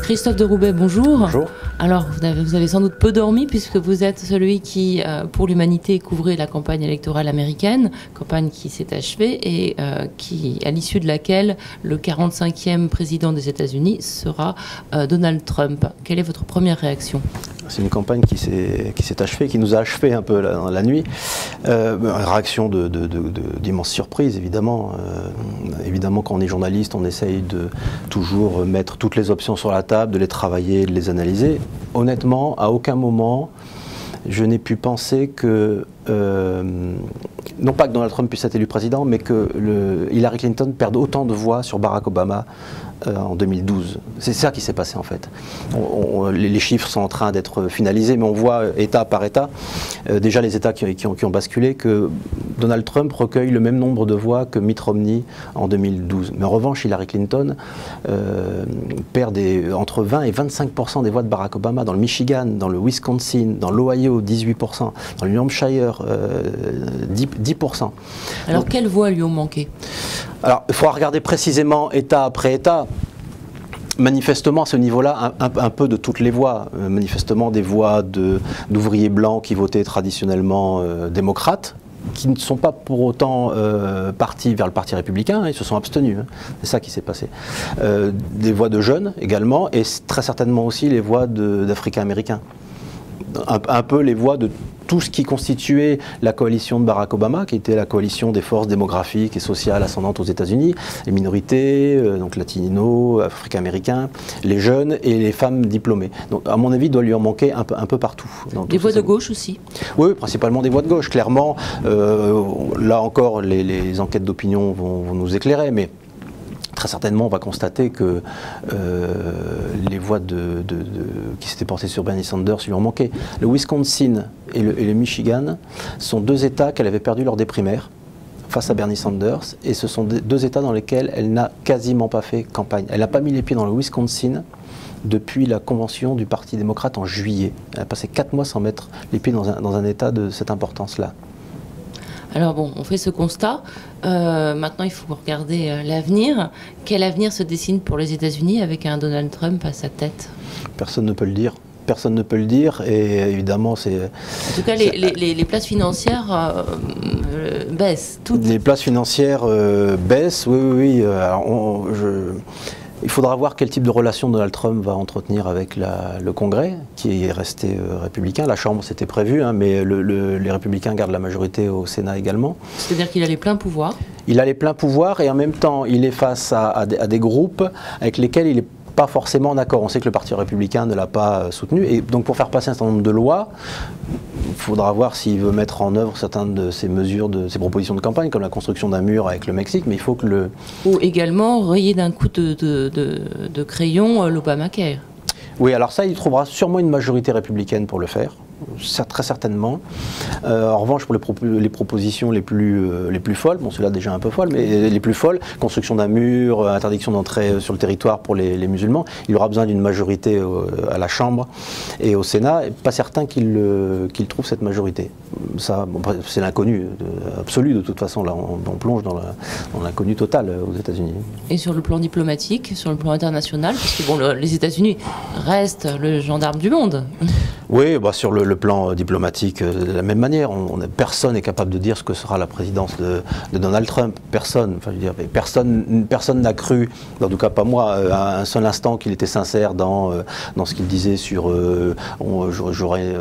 Christophe de Roubaix, bonjour. Bonjour. Alors, vous avez sans doute peu dormi puisque vous êtes celui qui, pour l'humanité, couvrait la campagne électorale américaine, campagne qui s'est achevée et à l'issue de laquelle le 45e président des États-Unis sera Donald Trump. Quelle est votre première réaction ? C'est une campagne qui s'est achevée, qui nous a achevé un peu la nuit. Réaction d'immense surprise, évidemment. Évidemment, quand on est journaliste, on essaye de toujours mettre toutes les options sur la table, de les travailler, de les analyser. Honnêtement, à aucun moment, je n'ai pu penser que, non pas que Donald Trump puisse être élu président, mais que Hillary Clinton perde autant de voix sur Barack Obama en 2012. C'est ça qui s'est passé en fait. Les chiffres sont en train d'être finalisés, mais on voit État par État, déjà les États qui ont basculé, que Donald Trump recueille le même nombre de voix que Mitt Romney en 2012. Mais en revanche, Hillary Clinton perd entre 20 et 25% des voix de Barack Obama dans le Michigan, dans le Wisconsin, dans l'Ohio, 18%, dans le New Hampshire, 10%. Alors, donc, quelles voix lui ont manqué ? Alors, il faudra regarder précisément État après État. Manifestement, à ce niveau-là, un peu de toutes les voix. Manifestement, des voix d'ouvriers blancs qui votaient traditionnellement démocrates, qui ne sont pas pour autant partis vers le Parti républicain, ils se sont abstenus. C'est ça qui s'est passé. Des voix de jeunes également, et très certainement aussi les voix d'Africains-Américains. Un peu les voix de tout ce qui constituait la coalition de Barack Obama, qui était la coalition des forces démographiques et sociales ascendantes aux États-Unis, les minorités, donc latinos, africains-américains, les jeunes et les femmes diplômées. Donc, à mon avis, il doit lui en manquer un peu partout. Des voix de gauche aussi ? Oui, principalement des voix de gauche. Clairement, là encore, les enquêtes d'opinion vont nous éclairer, mais très certainement, on va constater que les voix qui s'étaient portées sur Bernie Sanders lui ont manqué. Le Wisconsin et le Michigan sont deux États qu'elle avait perdus lors des primaires face à Bernie Sanders, et ce sont deux États dans lesquels elle n'a quasiment pas fait campagne. Elle n'a pas mis les pieds dans le Wisconsin depuis la convention du Parti démocrate en juillet. Elle a passé 4 mois sans mettre les pieds dans un État de cette importance-là. Alors bon, on fait ce constat. Maintenant, il faut regarder l'avenir. Quel avenir se dessine pour les États-Unis avec un Donald Trump à sa tête ? Personne ne peut le dire. Personne ne peut le dire, et évidemment c'est... En tout cas, les places financières baissent. Les places financières baissent, oui. Alors, il faudra voir quel type de relation Donald Trump va entretenir avec le Congrès, qui est resté républicain. La Chambre, c'était prévu, mais les républicains gardent la majorité au Sénat également. C'est-à-dire qu'il a les pleins pouvoirs ? Il a les pleins pouvoirs, et en même temps, il est face à des groupes avec lesquels il est pas forcément en accord. On sait que le Parti républicain ne l'a pas soutenu, et donc pour faire passer un certain nombre de lois, il faudra voir s'il veut mettre en œuvre certaines de ses mesures, de ses propositions de campagne, comme la construction d'un mur avec le Mexique, mais il faut que Ou également rayer d'un coup de crayon l'Obamacare. Oui, alors ça, il trouvera sûrement une majorité républicaine pour le faire. Très certainement. En revanche, pour les propositions les plus folles, bon, celle-là déjà un peu folle, mais les plus folles, construction d'un mur, interdiction d'entrer sur le territoire pour les musulmans, il aura besoin d'une majorité à la Chambre et au Sénat. Pas certain qu'il trouve cette majorité. Ça, bon, c'est l'inconnu absolu de toute façon. Là, on plonge dans l'inconnu total aux États-Unis. Et sur le plan diplomatique, sur le plan international, parce que bon, les États-Unis restent le gendarme du monde. Oui, bah sur le plan diplomatique, de la même manière, personne n'est capable de dire ce que sera la présidence de Donald Trump. Personne. Enfin, je veux dire, personne n'a cru, en tout cas pas moi, à un seul instant qu'il était sincère dans ce qu'il disait sur j'aurai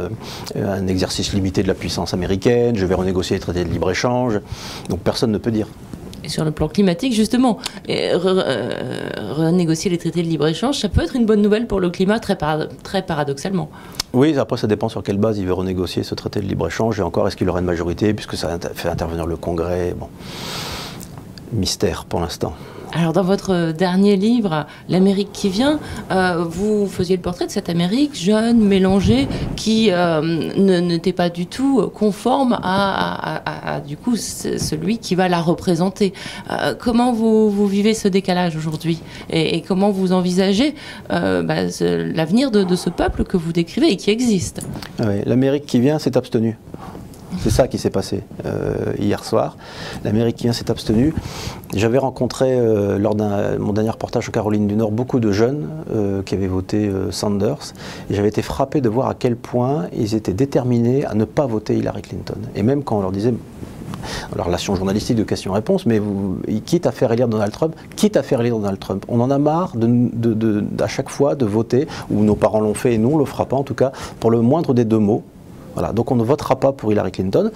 un exercice limité de la puissance américaine, je vais renégocier les traités de libre-échange. Donc personne ne peut dire. Et sur le plan climatique, justement, renégocier les traités de libre-échange, ça peut être une bonne nouvelle pour le climat, très paradoxalement. Oui, après ça dépend sur quelle base il veut renégocier ce traité de libre-échange, et encore, est-ce qu'il aura une majorité, puisque ça fait intervenir le Congrès. Bon, mystère pour l'instant. Alors, dans votre dernier livre, L'Amérique qui vient, vous faisiez le portrait de cette Amérique jeune, mélangée, qui n'était pas du tout conforme à du coup, celui qui va la représenter. Comment vous vivez ce décalage aujourd'hui, et comment vous envisagez l'avenir de ce peuple que vous décrivez et qui existe? Oui, l'Amérique qui vient s'est abstenue. C'est ça qui s'est passé hier soir. L'Amérique qui vient s'est abstenue. J'avais rencontré lors de mon dernier reportage aux Carolines du Nord beaucoup de jeunes qui avaient voté Sanders. Et j'avais été frappé de voir à quel point ils étaient déterminés à ne pas voter Hillary Clinton. Et même quand on leur disait... la relation journalistique de questions-réponses, mais quitte à faire élire Donald Trump, on en a marre à chaque fois de voter, ou nos parents l'ont fait et nous on ne le fera pas en tout cas, pour le moindre des deux mots. Voilà, donc on ne votera pas pour Hillary Clinton.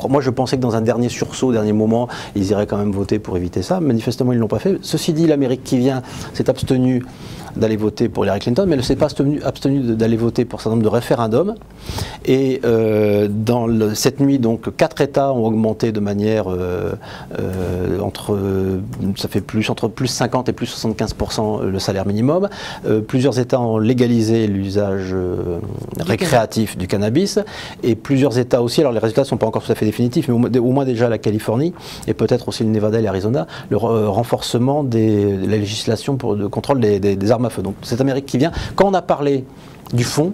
Moi je pensais que dans un dernier sursaut, au dernier moment, ils iraient quand même voter pour éviter ça. Manifestement ils ne l'ont pas fait. Ceci dit, l'Amérique qui vient s'est abstenue d'aller voter pour Hillary Clinton, mais elle ne s'est pas abstenue d'aller voter pour un certain nombre de référendums. Et cette nuit, donc, 4 États ont augmenté de manière entre plus 50 et plus 75% le salaire minimum. Plusieurs États ont légalisé l'usage récréatif du cannabis. Et plusieurs États aussi, alors les résultats ne sont pas encore tout à fait définitifs, mais au moins déjà la Californie, et peut-être aussi le Nevada et l'Arizona, le renforcement de la législation de contrôle des armes à feu. Donc cette Amérique qui vient, quand on a parlé du fond,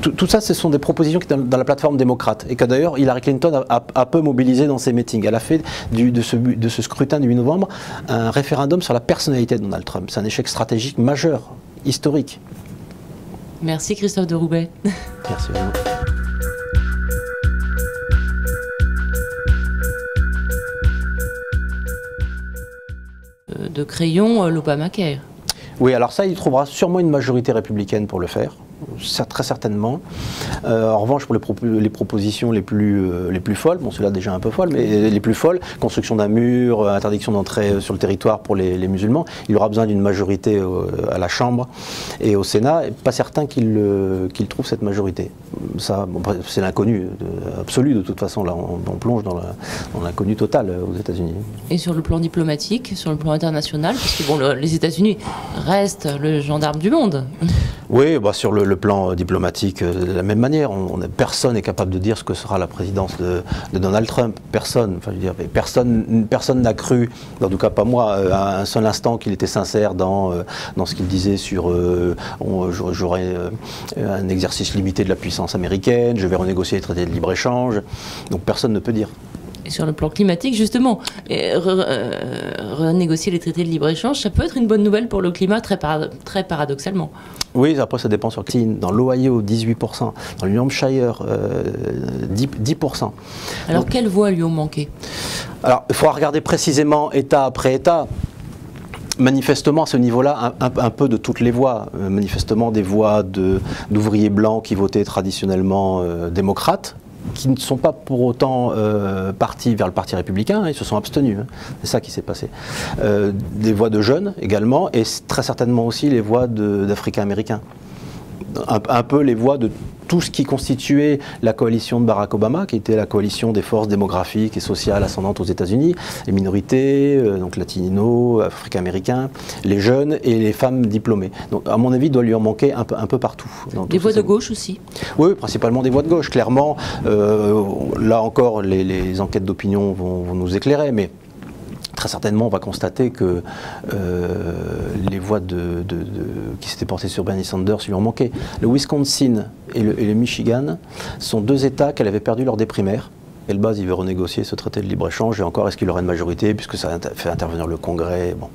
tout ça, ce sont des propositions qui sont dans la plateforme démocrate, et que d'ailleurs Hillary Clinton a peu mobilisé dans ses meetings. Elle a fait de ce scrutin du 8 novembre un référendum sur la personnalité de Donald Trump. C'est un échec stratégique majeur, historique. Merci Christophe de Roubaix. Merci à vous. De crayon l'Obamacare. Oui, alors ça, il trouvera sûrement une majorité républicaine pour le faire. Très certainement. En revanche, pour les propositions les plus folles, bon, celle-là déjà un peu folle, mais les plus folles, construction d'un mur, interdiction d'entrée sur le territoire pour les musulmans, il aura besoin d'une majorité à la Chambre et au Sénat. Pas certain qu'il trouve cette majorité. Ça, bon, c'est l'inconnu absolu de toute façon. Là, on plonge dans l'inconnu total aux États-Unis. Et sur le plan diplomatique, sur le plan international, parce que bon, les États-Unis restent le gendarme du monde. Oui, bah sur le plan diplomatique, de la même manière, personne n'est capable de dire ce que sera la présidence de Donald Trump. Personne, enfin, je veux dire, personne n'a cru, en tout cas pas moi, à un seul instant qu'il était sincère dans ce qu'il disait sur j'aurai un exercice limité de la puissance américaine, je vais renégocier les traités de libre-échange. Donc personne ne peut dire. Et sur le plan climatique, justement, renégocier les traités de libre-échange, ça peut être une bonne nouvelle pour le climat, très paradoxalement. Oui, après ça dépend sur le climat. Dans l'Ohio, 18%. Dans le New Hampshire, 10%. Alors donc, quelles voix lui ont manqué? Alors, il faudra regarder précisément État après État. Manifestement, à ce niveau-là, un peu de toutes les voix. Manifestement, des voix d'ouvriers blancs qui votaient traditionnellement démocrates, qui ne sont pas pour autant partis vers le Parti républicain, ils se sont abstenus. Hein. C'est ça qui s'est passé. Des voix de jeunes également, et très certainement aussi les voix d'Africains-Américains. Un peu les voix de tout ce qui constituait la coalition de Barack Obama, qui était la coalition des forces démographiques et sociales ascendantes aux États-Unis, les minorités, donc latinos, africains-américains, les jeunes et les femmes diplômées. Donc, à mon avis, il doit lui en manquer un peu partout. Des voix de gauche aussi? Oui, principalement des voix de gauche, clairement. Là encore, les enquêtes d'opinion vont nous éclairer, mais très certainement, on va constater que les voix qui s'étaient portées sur Bernie Sanders lui ont manqué. Le Wisconsin et le Michigan sont deux États qu'elle avait perdus lors des primaires. Elbaz, il veut renégocier ce traité de libre-échange, et encore, est-ce qu'il aura une majorité, puisque ça fait intervenir le Congrès. Bon.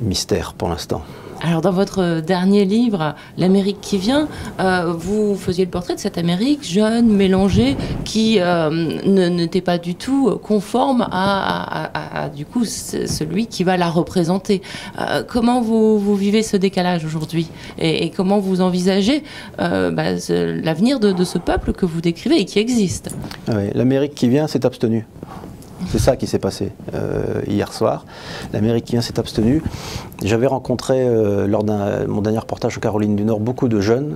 Mystère pour l'instant. Alors dans votre dernier livre, L'Amérique qui vient, vous faisiez le portrait de cette Amérique jeune, mélangée, qui n'était pas du tout conforme à du coup celui qui va la représenter. Comment vous vivez ce décalage aujourd'hui, et comment vous envisagez l'avenir de ce peuple que vous décrivez et qui existe? Oui, l'Amérique qui vient s'est abstenue. C'est ça qui s'est passé hier soir. L'Amérique qui vient s'est abstenue. J'avais rencontré lors de mon dernier reportage aux Carolines du Nord beaucoup de jeunes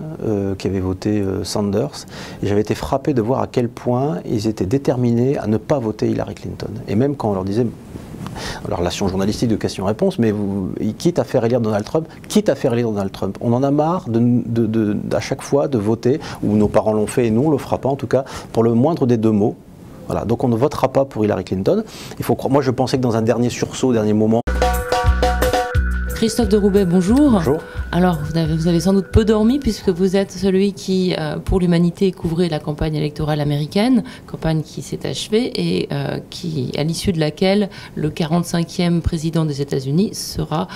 qui avaient voté Sanders, et j'avais été frappé de voir à quel point ils étaient déterminés à ne pas voter Hillary Clinton. Et même quand on leur disait, la relation journalistique de questions-réponses, mais quitte à faire élire Donald Trump, on en a marre à chaque fois de voter, ou nos parents l'ont fait et nous on ne le fera pas en tout cas, pour le moindre des deux mots. Voilà, donc on ne votera pas pour Hillary Clinton. Moi je pensais que dans un dernier sursaut, au dernier moment... Christophe de Roubaix, bonjour. Bonjour. Alors, vous avez sans doute peu dormi puisque vous êtes celui qui, pour l'humanité, couvrait la campagne électorale américaine, campagne qui s'est achevée et à l'issue de laquelle le 45e président des États-Unis sera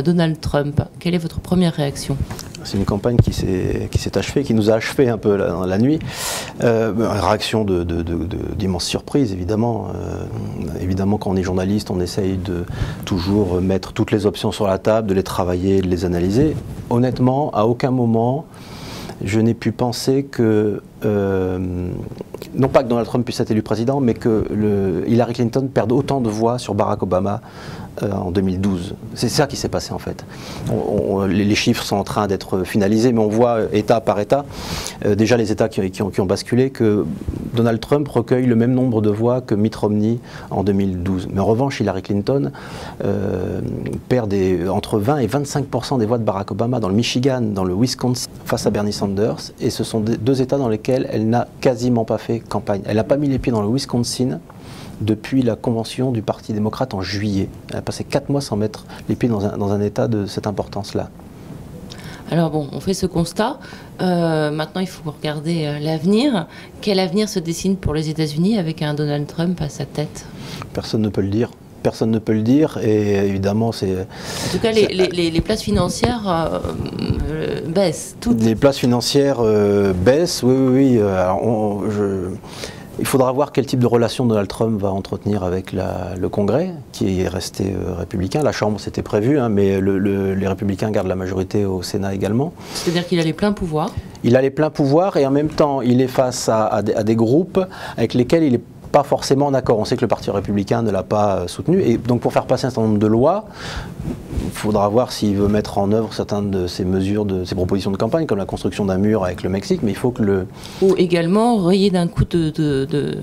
Donald Trump. Quelle est votre première réaction? C'est une campagne qui s'est achevée, qui nous a achevé un peu la nuit. Réaction d'immense surprise, évidemment. Évidemment, quand on est journaliste, on essaye de toujours mettre toutes les options sur la table, de les travailler, de les analyser. Honnêtement, à aucun moment, je n'ai pu penser que, non pas que Donald Trump puisse être élu président, mais que Hillary Clinton perde autant de voix sur Barack Obama en 2012. C'est ça qui s'est passé en fait. Les chiffres sont en train d'être finalisés, mais on voit État par État, déjà les États qui ont basculé, que Donald Trump recueille le même nombre de voix que Mitt Romney en 2012. Mais en revanche, Hillary Clinton perd entre 20 et 25% des voix de Barack Obama dans le Michigan, dans le Wisconsin, face à Bernie Sanders. Et ce sont deux États dans lesquels elle n'a quasiment pas fait campagne. Elle n'a pas mis les pieds dans le Wisconsin depuis la convention du Parti démocrate en juillet. Elle a passé 4 mois sans mettre les pieds dans un État de cette importance-là. Alors bon, on fait ce constat. Maintenant, il faut regarder l'avenir. Quel avenir se dessine pour les États-Unis avec un Donald Trump à sa tête? Personne ne peut le dire. Personne ne peut le dire et évidemment c'est... En tout cas, les places financières baissent. Toutes. Les places financières baissent, oui. Alors, il faudra voir quel type de relation Donald Trump va entretenir avec le Congrès, qui est resté républicain. La Chambre, c'était prévu, hein, mais les républicains gardent la majorité au Sénat également. C'est-à-dire qu'il a les pleins pouvoirs? Il a les pleins pouvoirs et en même temps, il est face à des groupes avec lesquels il est pas forcément en accord. On sait que le Parti républicain ne l'a pas soutenu. Et donc pour faire passer un certain nombre de lois, il faudra voir s'il veut mettre en œuvre certaines de ces mesures, de ces propositions de campagne, comme la construction d'un mur avec le Mexique, mais il faut que Ou également rayer d'un coup de